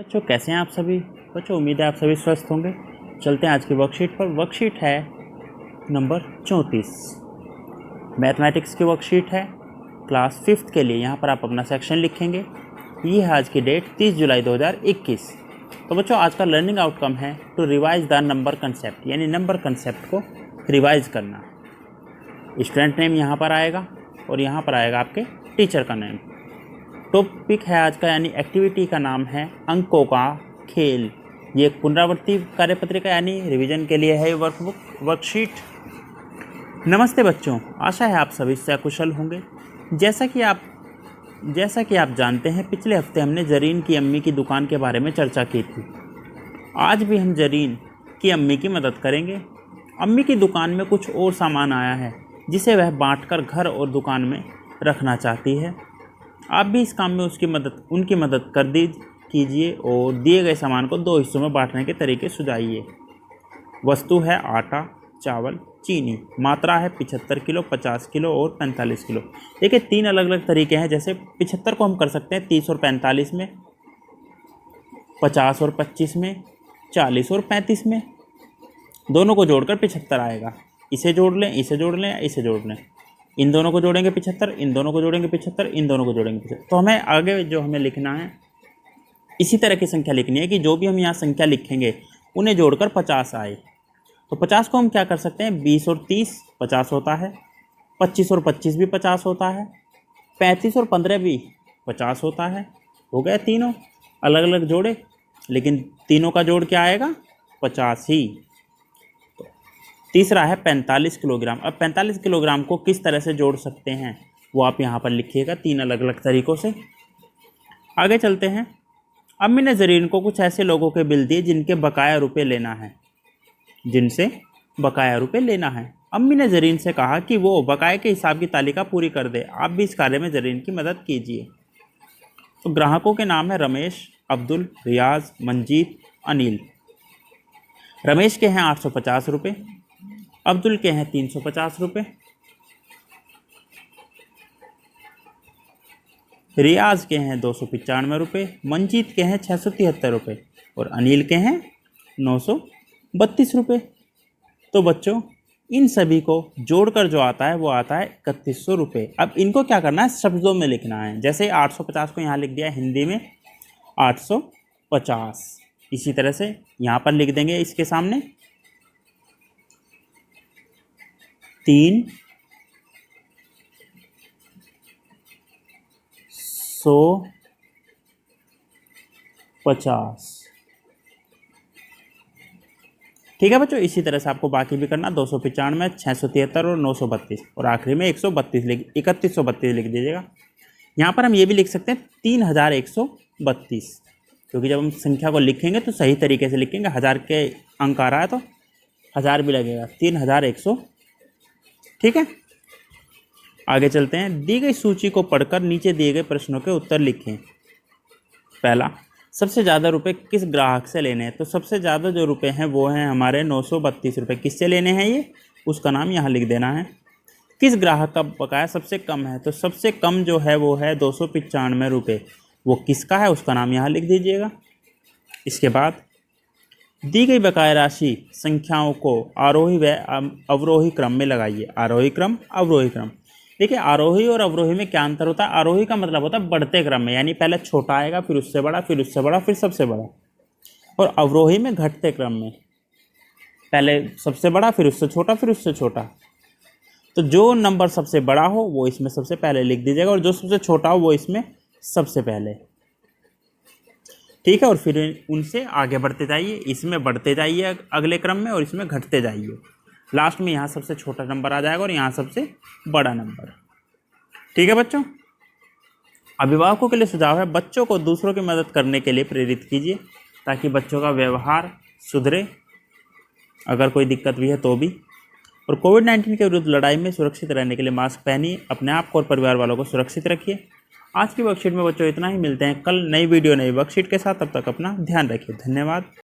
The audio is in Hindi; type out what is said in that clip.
बच्चों कैसे हैं आप सभी। बच्चों उम्मीद है आप सभी स्वस्थ होंगे। चलते हैं आज की वर्कशीट पर। वर्कशीट है नंबर 34, मैथमेटिक्स की वर्कशीट है क्लास 5th के लिए। यहाँ पर आप अपना सेक्शन लिखेंगे। ये है आज की डेट 30 जुलाई 2021। तो बच्चों आज का लर्निंग आउटकम है to revise the number concept, यानी नंबर कंसेप्ट को रिवाइज करना। स्टूडेंट नेम यहाँ पर आएगा और यहाँ पर आएगा आपके टीचर का नेम। टॉपिक है आज का, यानी एक्टिविटी का नाम है अंकों का खेल। ये एक पुनरावृत्ति कार्यपत्रिका यानी रिवीजन के लिए है वर्कशीट। नमस्ते बच्चों, आशा है आप सभी सकुशल होंगे। जैसा कि आप जानते हैं, पिछले हफ्ते हमने जरीन की अम्मी की दुकान के बारे में चर्चा की थी। आज भी हम जरीन की अम्मी की मदद करेंगे। अम्मी की दुकान में कुछ और सामान आया है जिसे वह बांटकर घर और दुकान में रखना चाहती है। आप भी इस काम में उनकी मदद कीजिए और दिए गए सामान को 2 हिस्सों में बांटने के तरीके सुझाइए। वस्तु है आटा, चावल, चीनी। मात्रा है 75 किलो, 50 किलो और 45 किलो। देखिए 3 अलग अलग तरीके हैं। जैसे 75 को हम कर सकते हैं 30 और 45 में, 50 और 25 में, 40 और 35 में। दोनों को जोड़कर 75 आएगा। इसे जोड़ लें, इसे जोड़ लें, इसे जोड़ लें। इन दोनों को जोड़ेंगे 75, इन दोनों को जोड़ेंगे 75, इन दोनों को जोड़ेंगे 75। तो हमें आगे जो हमें लिखना है, इसी तरह की संख्या लिखनी है कि जो भी हम यहाँ संख्या लिखेंगे उन्हें जोड़कर 50 आए। तो 50 को हम क्या कर सकते हैं, 20 और 30 50 होता है, 25 और 25 भी 50 होता है, 35 और 15 भी 50 होता है। हो गया तीनों अलग अलग जोड़े, लेकिन तीनों का जोड़ क्या आएगा, 50 ही। तीसरा है 45 किलोग्राम। अब 45 किलोग्राम को किस तरह से जोड़ सकते हैं वो आप यहाँ पर लिखिएगा 3 अलग अलग तरीक़ों से। आगे चलते हैं। अम्मी ने जरीन को कुछ ऐसे लोगों के बिल दिए जिनसे बकाया रुपए लेना है। अम्मी ने जरीन से कहा कि वो बकाये के हिसाब की तालिका पूरी कर दे। आप भी इस कार्य में जरीन की मदद कीजिए। तो ग्राहकों के नाम है रमेश, अब्दुल, रियाज, मंजीत, अनिल। रमेश के हैं 850 रुपये, अब्दुल के हैं 350 रुपये, रियाज के हैं 295 रुपये, मंजीत के हैं 673 रुपये और अनिल के हैं 932 रुपये। तो बच्चों इन सभी को जोड़कर जो आता है वो आता है 3100 रुपये। अब इनको क्या करना है, शब्दों में लिखना है। जैसे 850 को यहाँ लिख दिया हिंदी में 850, इसी तरह से यहाँ पर लिख देंगे इसके सामने 350। ठीक है बच्चों, इसी तरह से आपको बाकी भी करना। 295, 673 और 932 और आखिरी में 3132 लिख दीजिएगा। यहाँ पर हम ये भी लिख सकते हैं 3132, क्योंकि जब हम संख्या को लिखेंगे तो सही तरीके से लिखेंगे। 1000 के अंक आ रहा है तो 1000 भी लगेगा, 3100। ठीक है, आगे चलते हैं। दी गई सूची को पढ़कर नीचे दिए गए प्रश्नों के उत्तर लिखें। पहला, सबसे ज़्यादा रुपए किस ग्राहक से लेने हैं। तो सबसे ज़्यादा जो रुपए हैं वो हैं हमारे 932 रुपये। किससे लेने हैं ये, उसका नाम यहाँ लिख देना है। किस ग्राहक का बकाया सबसे कम है, तो सबसे कम जो है वो है 295 रुपये। वो किसका है उसका नाम यहाँ लिख दीजिएगा। इसके बाद दी गई बकाया राशि संख्याओं को आरोही व अवरोही क्रम में लगाइए। आरोही क्रम, अवरोही क्रम। देखिए आरोही और अवरोही में क्या अंतर होता है। आरोही का मतलब होता है बढ़ते क्रम में, यानी पहले छोटा आएगा, फिर उससे बड़ा, फिर उससे बड़ा, फिर सबसे बड़ा। और अवरोही में घटते क्रम में, पहले सबसे बड़ा, फिर उससे छोटा, फिर उससे छोटा। तो जो नंबर सबसे बड़ा हो वो इसमें सबसे पहले लिख दीजिएगा और जो सबसे छोटा हो वो इसमें सबसे पहले। ठीक है, और फिर उनसे आगे बढ़ते जाइए, इसमें बढ़ते जाइए अगले क्रम में और इसमें घटते जाइए। लास्ट में यहाँ सबसे छोटा नंबर आ जाएगा और यहाँ सबसे बड़ा नंबर। ठीक है बच्चों, अभिभावकों के लिए सुझाव है, बच्चों को दूसरों की मदद करने के लिए प्रेरित कीजिए ताकि बच्चों का व्यवहार सुधरे, अगर कोई दिक्कत भी है तो भी। और कोविड-19 के विरुद्ध लड़ाई में सुरक्षित रहने के लिए मास्क पहनिए, अपने आप को और परिवार वालों को सुरक्षित रखिए। आज की वर्कशीट में बच्चों इतना ही। मिलते हैं कल नई वीडियो नई वर्कशीट के साथ। तब तक अपना ध्यान रखिए। धन्यवाद।